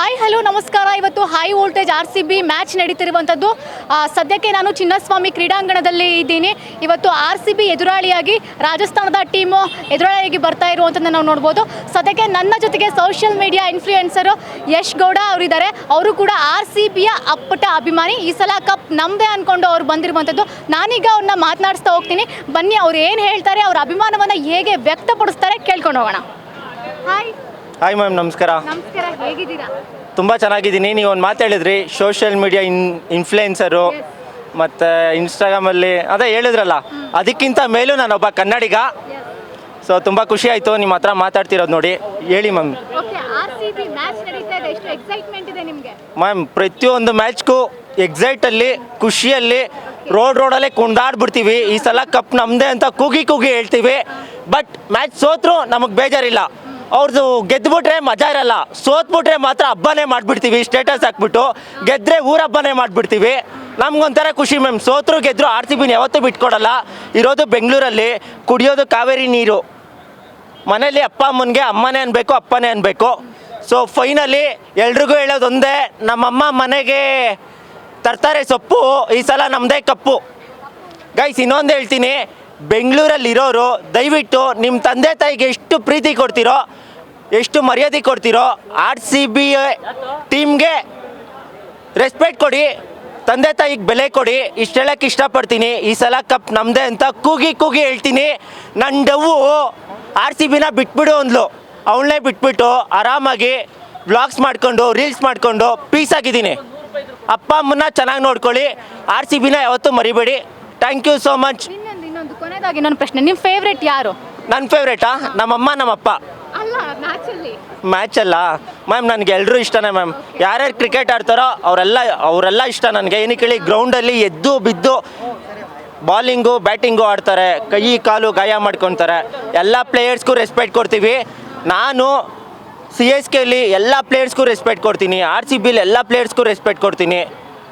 Hi hello ನಮಸ್ಕಾರ. ಇವತ್ತು high voltage RCB match ನಡೀತಿರುವಂಥದ್ದು. ಸದ್ಯಕ್ಕೆ ನಾನು ಚಿನ್ನಸ್ವಾಮಿ ಕ್ರೀಡಾಂಗಣದಲ್ಲಿ ಇದ್ದೀನಿ. ಇವತ್ತು RCB ಎದುರಾಳಿಯಾಗಿ ರಾಜಸ್ಥಾನದ ಟೀಮು ಎದುರಾಳಿಯಾಗಿ ಬರ್ತಾ ಇರುವಂಥದ್ದನ್ನು ನಾವು ನೋಡ್ಬೋದು. ಸದ್ಯಕ್ಕೆ ನನ್ನ ಜೊತೆಗೆ ಸೋಷಿಯಲ್ ಮೀಡಿಯಾ ಇನ್ಫ್ಲೂಯೆನ್ಸರು ಯಶ್ ಗೌಡ ಅವರಿದ್ದಾರೆ. ಅವರು ಕೂಡ RCBಯ ಅಪ್ಪಟ ಅಭಿಮಾನಿ. ಈ ಸಲ ಕಪ್ ನಮ್ಮದೇ ಅಂದ್ಕೊಂಡು ಅವ್ರು ಬಂದಿರುವಂಥದ್ದು. ನಾನೀಗ ಅವ್ರನ್ನ ಮಾತನಾಡಿಸ್ತಾ ಹೋಗ್ತೀನಿ. ಬನ್ನಿ ಅವ್ರು ಏನು ಹೇಳ್ತಾರೆ, ಅವ್ರ ಅಭಿಮಾನವನ್ನು ಹೇಗೆ ವ್ಯಕ್ತಪಡಿಸ್ತಾರೆ ಕೇಳ್ಕೊಂಡು ಹೋಗೋಣ. ಹಾಯ್ ಹಾಯ್ ಮ್ಯಾಮ್, ನಮಸ್ಕಾರ. ನಮಸ್ಕಾರ, ಹೇಗಿದ್ದೀರಾ? ತುಂಬ ಚೆನ್ನಾಗಿದ್ದೀನಿ. ನೀವು ಒಂದು ಮಾತು ಹೇಳಿದ್ರಿ, ಸೋಷಿಯಲ್ ಮೀಡಿಯಾ ಇನ್ಫ್ಲುಯೆನ್ಸರು ಮತ್ತು ಇನ್ಸ್ಟಾಗ್ರಾಮಲ್ಲಿ ಅದೇ ಹೇಳಿದ್ರಲ್ಲ, ಅದಕ್ಕಿಂತ ಮೇಲೂ ನಾನೊಬ್ಬ ಕನ್ನಡಿಗ. ಸೊ ತುಂಬ ಖುಷಿ ಆಯಿತು ನಿಮ್ಮ ಹತ್ರ ಮಾತಾಡ್ತಿರೋದು ನೋಡಿ. ಹೇಳಿ ಮ್ಯಾಮ್. RCB ಮ್ಯಾಚ್ ನಡೀತಾ ಇದೆ, ಎಷ್ಟು ಎಕ್ಸೈಟ್ಮೆಂಟ್ ಇದೆ ನಿಮಗೆ? ಮ್ಯಾಮ್, ಪ್ರತಿಯೊಂದು ಮ್ಯಾಚ್ಗೂ ಎಕ್ಸೈಟಲ್ಲಿ, ಖುಷಿಯಲ್ಲಿ ರೋಡಲ್ಲೇ ಕುಣಿದಾಡ್ಬಿಡ್ತೀವಿ. ಈ ಸಲ ಕಪ್ ನಮ್ಮದೇ ಅಂತ ಕೂಗಿ ಹೇಳ್ತೀವಿ. ಬಟ್ ಮ್ಯಾಚ್ ಸೋತ್ರು ನಮಗೆ ಬೇಜಾರಿಲ್ಲ. ಅವ್ರದ್ದು ಗೆದ್ದುಬಿಟ್ರೆ ಮಜಾ ಇರಲ್ಲ, ಸೋತ್ಬಿಟ್ರೆ ಮಾತ್ರ ಹಬ್ಬನೇ ಮಾಡಿಬಿಡ್ತೀವಿ. ಸ್ಟೇಟಸ್ ಹಾಕ್ಬಿಟ್ಟು ಗೆದ್ದರೆ ಊರ ಹಬ್ಬನೇ ಮಾಡಿಬಿಡ್ತೀವಿ. ನಮ್ಗೊಂಥರ ಖುಷಿ ಮ್ಯಾಮ್. ಸೋತ್ರು ಗೆದ್ದರು RCBನ ಯಾವತ್ತೂ ಬಿಟ್ಕೊಡಲ್ಲ. ಇರೋದು ಬೆಂಗಳೂರಲ್ಲಿ, ಕುಡಿಯೋದು ಕಾವೇರಿ ನೀರು. ಮನೇಲಿ ಅಪ್ಪ ಅಮ್ಮನಿಗೆ ಅಮ್ಮನೇ ಅನ್ಬೇಕು, ಅಪ್ಪನೇ ಅನ್ಬೇಕು. ಸೊ ಫೈನಲಿ ಎಲ್ರಿಗೂ ಹೇಳೋದೊಂದೇ, ನಮ್ಮಮ್ಮ ಮನೆಗೆ ತರ್ತಾರೆ ಸೊಪ್ಪು, ಈ ಸಲ ನಮ್ಮದೇ ಕಪ್ಪು. ಗೈಸ್, ಇನ್ನೊಂದು ಹೇಳ್ತೀನಿ, ಬೆಂಗಳೂರಲ್ಲಿರೋರು ದಯವಿಟ್ಟು ನಿಮ್ಮ ತಂದೆ ತಾಯಿಗೆ ಎಷ್ಟು ಪ್ರೀತಿ ಕೊಡ್ತೀರೋ, ಎಷ್ಟು ಮರ್ಯಾದೆ ಕೊಡ್ತೀರೋ, RCB ಟೀಮ್ಗೆ ರೆಸ್ಪೆಕ್ಟ್ ಕೊಡಿ, ತಂದೆ ತಾಯಿಗೆ ಬೆಲೆ ಕೊಡಿ. ಇಷ್ಟು ಹೇಳೋಕ್ಕೆ ಇಷ್ಟಪಡ್ತೀನಿ. ಈ ಸಲ ಕಪ್ ನಮ್ಮದೇ ಅಂತ ಕೂಗಿ ಹೇಳ್ತೀನಿ. ನನ್ನ ಡವ್ವು RCBನ ಬಿಟ್ಬಿಡು ಅಂದ್ಲು. ಅವಳನ್ನೇ ಬಿಟ್ಬಿಟ್ಟು ಆರಾಮಾಗಿ ವ್ಲಾಗ್ಸ್ ಮಾಡಿಕೊಂಡು ರೀಲ್ಸ್ ಮಾಡಿಕೊಂಡು ಪೀಸ್ ಆಗಿದ್ದೀನಿ. ಅಪ್ಪ ಅಮ್ಮನ್ನ ಚೆನ್ನಾಗಿ ನೋಡ್ಕೊಳ್ಳಿ. RCBನ ಯಾವತ್ತೂ ಮರಿಬೇಡಿ. Thank you so much. ಇನ್ನೊಂದು ಕೊನೆಯದಾಗಿ ಇನ್ನೊಂದು ಪ್ರಶ್ನೆ, ನಿಮ್ಮ ಫೇವ್ರೇಟ್ ಯಾರು? ನನ್ನ ಫೇವ್ರೇಟಾ? ನಮ್ಮಮ್ಮ ನಮ್ಮಪ್ಪ. ಅಲ್ಲ, ಮ್ಯಾಚಲ್ಲಿ ಮ್ಯಾಚಲ್ಲ ಮ್ಯಾಮ್, ನನಗೆ ಎಲ್ಲರೂ ಇಷ್ಟನೇ ಮ್ಯಾಮ್. ಯಾರ್ಯಾರು ಕ್ರಿಕೆಟ್ ಆಡ್ತಾರೋ ಅವರೆಲ್ಲ ಇಷ್ಟ ನನಗೆ. ಏನಕ್ಕೆ ಹೇಳಿ, ಗ್ರೌಂಡಲ್ಲಿ ಎದ್ದು ಬಿದ್ದು ಬಾಲಿಂಗು ಬ್ಯಾಟಿಂಗು ಆಡ್ತಾರೆ, ಕೈ ಕಾಲು ಗಾಯ ಮಾಡ್ಕೊತಾರೆ. ಎಲ್ಲ ಪ್ಲೇಯರ್ಸ್ಗೂ ರೆಸ್ಪೆಕ್ಟ್ ಕೊಡ್ತೀವಿ. ನಾನು CSKಲಿ ಎಲ್ಲ ಪ್ಲೇಯರ್ಸ್ಗೂ ರೆಸ್ಪೆಕ್ಟ್ ಕೊಡ್ತೀನಿ, RCBಲಿ ಎಲ್ಲ ಪ್ಲೇಯರ್ಸ್ಗೂ ರೆಸ್ಪೆಕ್ಟ್ ಕೊಡ್ತೀನಿ.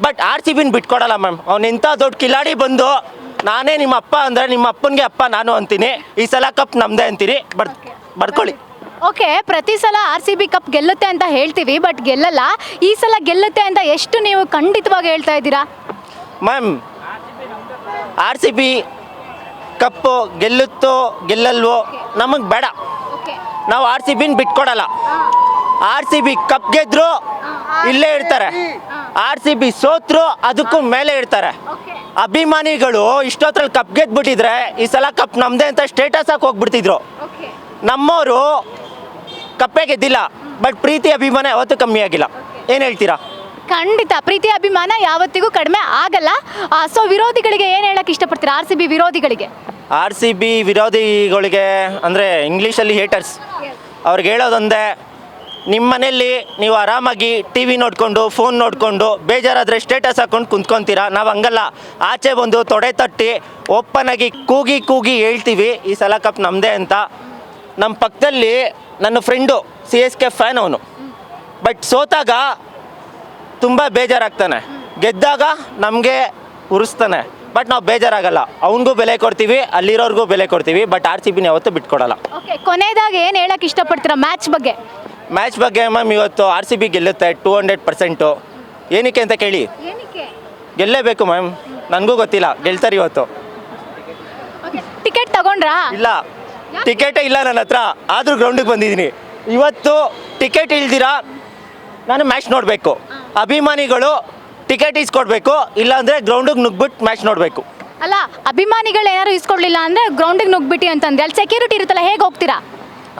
ಬಟ್ RCBನ ಬಿಟ್ಕೊಡಲ್ಲ ಮ್ಯಾಮ್. ಅವ್ನು ಎಂಥ ದೊಡ್ಡ ಕಿಲಾಡಿ ಬಂದು ನಾನೇ ನಿಮ್ಮ ಅಪ್ಪ ಅಂದರೆ ನಿಮ್ಮ ಅಪ್ಪನಿಗೆ ಅಪ್ಪ ನಾನು ಅಂತೀನಿ. ಈ ಸಲ ಕಪ್ ನಮ್ಮದೇ ಅಂತೀನಿ. ಬರ್ಕೊಳ್ಳಿ. ಓಕೆ, ಪ್ರತಿ ಸಲ RCB ಕಪ್ ಗೆಲ್ಲುತ್ತೆ ಅಂತ ಹೇಳ್ತೀವಿ, ಬಟ್ ಗೆಲ್ಲಲ್ಲ. ಈ ಸಲ ಗೆಲ್ಲುತ್ತೆ ಅಂತ ಎಷ್ಟು ನೀವು ಖಂಡಿತವಾಗಿ ಹೇಳ್ತಾ ಇದ್ದೀರಾ? ಮ್ಯಾಮ್, RCB ಕಪ್ಪು ಗೆಲ್ಲುತ್ತೋ ಗೆಲ್ಲಲ್ವೋ ನಮಗೆ ಬೇಡ. ನಾವು RCBನ ಬಿಟ್ಕೊಡಲ್ಲ. RCB ಕಪ್ ಗೆದ್ರು ಇಲ್ಲೇ ಇರ್ತಾರೆ, RCB ಸೋತ್ರು ಅದಕ್ಕೂ ಮೇಲೆ ಇರ್ತಾರೆ. ಅಭಿಮಾನಿಗಳು ಇಷ್ಟೊತ್ತರಲ್ಲಿ ಕಪ್ ಗೆದ್ಬಿಟ್ಟಿದ್ರೆ ಈ ಸಲ ಕಪ್ ನಮ್ಮದೇ ಅಂತ ಸ್ಟೇಟಸ್ ಹಾಕಿ ಹೋಗ್ಬಿಡ್ತಿದ್ರು. ನಮ್ಮವರು ಕಪ್ಪೇ ಗೆದ್ದಿಲ್ಲ, ಬಟ್ ಪ್ರೀತಿ ಅಭಿಮಾನ ಯಾವತ್ತೂ ಕಮ್ಮಿ ಆಗಿಲ್ಲ. ಏನು ಹೇಳ್ತೀರಾ? ಖಂಡಿತ ಪ್ರೀತಿ ಅಭಿಮಾನ ಯಾವತ್ತಿಗೂ ಕಡಿಮೆ ಆಗಲ್ಲ. ಸೊ ವಿರೋಧಿಗಳಿಗೆ ಏನು ಹೇಳಕ್ಕೆ ಇಷ್ಟಪಡ್ತೀರಾ? RCB ವಿರೋಧಿಗಳಿಗೆ RCB ವಿರೋಧಿಗಳಿಗೆ ಅಂದರೆ ಇಂಗ್ಲೀಷಲ್ಲಿ ಹೇಟರ್ಸ್, ಅವ್ರಿಗೆ ಹೇಳೋದೊಂದೇ, ನಿಮ್ಮ ಮನೆಯಲ್ಲಿ ನೀವು ಆರಾಮಾಗಿ TV ನೋಡಿಕೊಂಡು ಫೋನ್ ನೋಡಿಕೊಂಡು ಬೇಜಾರಾದರೆ ಸ್ಟೇಟಸ್ ಹಾಕ್ಕೊಂಡು ಕುಂತ್ಕೊತೀರಾ. ನಾವು ಹಂಗಲ್ಲ, ಆಚೆ ಬಂದು ತೊಡೆ ತಟ್ಟಿ ಓಪನ್ನಾಗಿ ಕೂಗಿ ಹೇಳ್ತೀವಿ ಈ ಸಲ ಕಪ್ ನಮ್ಮದೇ ಅಂತ. ನಮ್ಮ ಪಕ್ಕದಲ್ಲಿ ನನ್ನ ಫ್ರೆಂಡು CSK ಫ್ಯಾನ್ ಅವನು. ಬಟ್ ಸೋತಾಗ ತುಂಬ ಬೇಜಾರಾಗ್ತಾನೆ, ಗೆದ್ದಾಗ ನಮಗೆ ಉರಿಸ್ತಾನೆ. ಬಟ್ ನಾವು ಬೇಜಾರಾಗಲ್ಲ, ಅವನಿಗೂ ಬೆಲೆ ಕೊಡ್ತೀವಿ, ಅಲ್ಲಿರೋರ್ಗೂ ಬೆಲೆ ಕೊಡ್ತೀವಿ. ಬಟ್ RCBನ ಯಾವತ್ತೂ ಬಿಟ್ಕೊಡಲ್ಲ. ಓಕೆ, ಕೊನೆಯದಾಗಿ ಏನು ಹೇಳಕ್ಕೆ ಇಷ್ಟಪಡ್ತೀರಾ ಮ್ಯಾಚ್ ಬಗ್ಗೆ? ಮ್ಯಾಚ್ ಬಗ್ಗೆ ಮ್ಯಾಮ್, ಇವತ್ತು RCB ಗೆಲ್ಲುತ್ತೆ 200%. ಏನಕ್ಕೆ ಅಂತ ಕೇಳಿ, ಗೆಲ್ಲೇಬೇಕು ಮ್ಯಾಮ್. ನನಗೂ ಗೊತ್ತಿಲ್ಲ, ಗೆಲ್ತಾರೆ ಇವತ್ತು. ಟಿಕೆಟ್ ತಗೊಂಡ್ರಾ? ಇಲ್ಲ, ಟಿಕೆಟೇ ಇಲ್ಲ ನನ್ನ ಹತ್ರ, ಆದರೂ ಗ್ರೌಂಡಿಗೆ ಬಂದಿದ್ದೀನಿ. ಇವತ್ತು ಟಿಕೆಟ್ ಇಲ್ದಿರಾ ನಾನು ಮ್ಯಾಚ್ ನೋಡಬೇಕು. ಅಭಿಮಾನಿಗಳು ಟಿಕೆಟ್ ಇಸ್ಕೊಡ್ಬೇಕು, ಇಲ್ಲಾಂದರೆ ಗ್ರೌಂಡಿಗೆ ನುಗ್ಬಿಟ್ಟು ಮ್ಯಾಚ್ ನೋಡಬೇಕು. ಅಲ್ಲ, ಅಭಿಮಾನಿಗಳು ಏನಾದ್ರು ಇಸ್ಕೊಡ್ಲಿಲ್ಲ ಅಂದರೆ ಗ್ರೌಂಡಿಗೆ ನುಗ್ಬಿಟ್ಟು ಅಂತಂದ್ರೆ ಅಲ್ಲಿ ಸೆಕ್ಯೂರಿಟಿ ಇರುತ್ತಲ್ಲ, ಹೇಗೆ ಹೋಗ್ತೀರಾ?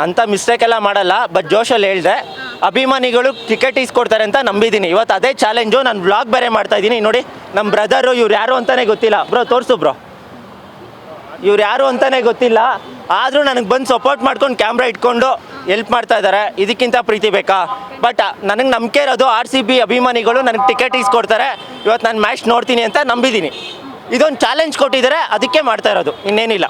ಅಂಥ ಮಿಸ್ಟೇಕ್ ಎಲ್ಲ ಮಾಡಲ್ಲ. ಬಟ್ ಜೋಶಲ್ಲಿ ಹೇಳಿದೆ, ಅಭಿಮಾನಿಗಳು ಟಿಕೆಟ್ ಇಸ್ಕೊಡ್ತಾರೆ ಅಂತ ನಂಬಿದ್ದೀನಿ. ಇವತ್ತು ಅದೇ ಚಾಲೆಂಜು. ನಾನು ವ್ಲಾಗ್ ಬೇರೆ ಮಾಡ್ತಾಯಿದ್ದೀನಿ. ನೋಡಿ, ನಮ್ಮ ಬ್ರದರು ಇವ್ರು ಯಾರು ಅಂತಲೇ ಗೊತ್ತಿಲ್ಲ. ಬ್ರೋ ತೋರಿಸು ಬ್ರೋ, ಇವ್ರು ಯಾರು ಅಂತಲೇ ಗೊತ್ತಿಲ್ಲ. ಆದರೂ ನನಗೆ ಬಂದು ಸಪೋರ್ಟ್ ಮಾಡ್ಕೊಂಡು ಕ್ಯಾಮ್ರಾ ಇಟ್ಕೊಂಡು ಎಲ್ಪ್ ಮಾಡ್ತಾ ಇದ್ದಾರೆ. ಇದಕ್ಕಿಂತ ಪ್ರೀತಿ ಬೇಕಾ? ಬಟ್ ನನಗೆ ನಂಬಿಕೆ ಇರೋದು RCB ಅಭಿಮಾನಿಗಳು ನನಗೆ ಟಿಕೆಟ್ ಇಸ್ಕೊಡ್ತಾರೆ. ಇವತ್ತು ನಾನು ಮ್ಯಾಚ್ ನೋಡ್ತೀನಿ ಅಂತ ನಂಬಿದ್ದೀನಿ. ಇದೊಂದು ಚಾಲೆಂಜ್ ಕೊಟ್ಟಿದ್ದಾರೆ, ಅದಕ್ಕೆ ಮಾಡ್ತಾ ಇರೋದು, ಇನ್ನೇನಿಲ್ಲ.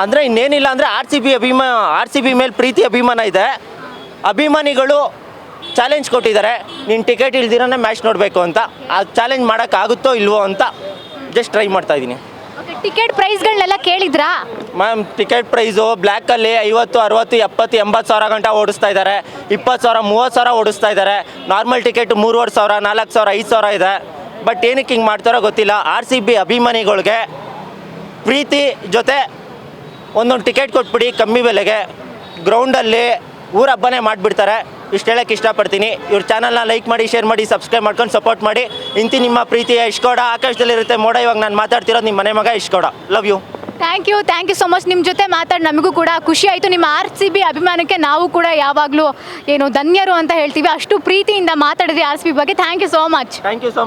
ಅಂದರೆ ಇನ್ನೇನಿಲ್ಲ ಅಂದರೆ RCB ಮೇಲೆ ಪ್ರೀತಿ ಅಭಿಮಾನ ಇದೆ. ಅಭಿಮಾನಿಗಳು ಚಾಲೆಂಜ್ ಕೊಟ್ಟಿದ್ದಾರೆ, ನೀನು ಟಿಕೆಟ್ ಇಲ್ದಿರನೇ ಮ್ಯಾಚ್ ನೋಡಬೇಕು ಅಂತ. ಆ ಚಾಲೆಂಜ್ ಮಾಡೋಕ್ಕಾಗುತ್ತೋ ಇಲ್ವೋ ಅಂತ ಜಸ್ಟ್ ಟ್ರೈ ಮಾಡ್ತಾಯಿದ್ದೀನಿ. ಟಿಕೆಟ್ ಪ್ರೈಸ್ಗಳನ್ನೆಲ್ಲ ಕೇಳಿದ್ರಾ? ಮ್ಯಾಮ್ ಟಿಕೆಟ್ ಪ್ರೈಸು ಬ್ಲ್ಯಾಕಲ್ಲಿ 50, 60, 70, 80 ಸಾವಿರ ಗಂಟ ಓಡಿಸ್ತಾ ಇದ್ದಾರೆ. 20 ಸಾವಿರ, 30 ಸಾವಿರ ಓಡಿಸ್ತಾ ಇದ್ದಾರೆ. ನಾರ್ಮಲ್ ಟಿಕೆಟ್ 3,500, 4,000, 5,000 ಇದೆ. ಬಟ್ ಏನಕ್ಕೆ ಹಿಂಗೆ ಮಾಡ್ತಾರೋ ಗೊತ್ತಿಲ್ಲ. RCB ಅಭಿಮಾನಿಗಳಿಗೆ ಪ್ರೀತಿ ಜೊತೆ ಒಂದೊಂದು ಟಿಕೆಟ್ ಕೊಟ್ಬಿಡಿ ಕಮ್ಮಿ ಬೆಲೆಗೆ, ಗ್ರೌಂಡಲ್ಲಿ ಊರ ಹಬ್ಬನೇ ಮಾಡಿಬಿಡ್ತಾರೆ. ಇಷ್ಟು ಹೇಳೋಕ್ಕೆ ಇಷ್ಟಪಡ್ತೀನಿ. ಇವ್ರ ಚಾನಲ್ನ ಲೈಕ್ ಮಾಡಿ, ಶೇರ್ ಮಾಡಿ, ಸಬ್ಸ್ಕ್ರೈಬ್ ಮಾಡ್ಕೊಂಡು ಸಪೋರ್ಟ್ ಮಾಡಿ. ಇಂತಿ ನಿಮ್ಮ ಪ್ರೀತಿಯ ಇಷ್ಕೋಡ ಆಕಾಶದಲ್ಲಿರುತ್ತೆ ಮೋಡ. ಇವಾಗ ನಾನು ಮಾತಾಡ್ತಿರೋದು ನಿಮ್ಮ ಮನೆ ಮಗ ಇಷ್ಕೋಡ. Love you. Thank you so much. ನಿಮ್ಮ ಜೊತೆ ಮಾತಾಡಿ ನಮಗೂ ಕೂಡ ಖುಷಿ ಆಯಿತು. ನಿಮ್ಮ RCB ಅಭಿಮಾನಕ್ಕೆ ನಾವು ಕೂಡ ಯಾವಾಗಲೂ ಧನ್ಯರು ಅಂತ ಹೇಳ್ತೀವಿ. ಅಷ್ಟು ಪ್ರೀತಿಯಿಂದ ಮಾತಾಡಿದ್ವಿ RCB ಬಗ್ಗೆ. Thank you so much. Thank you so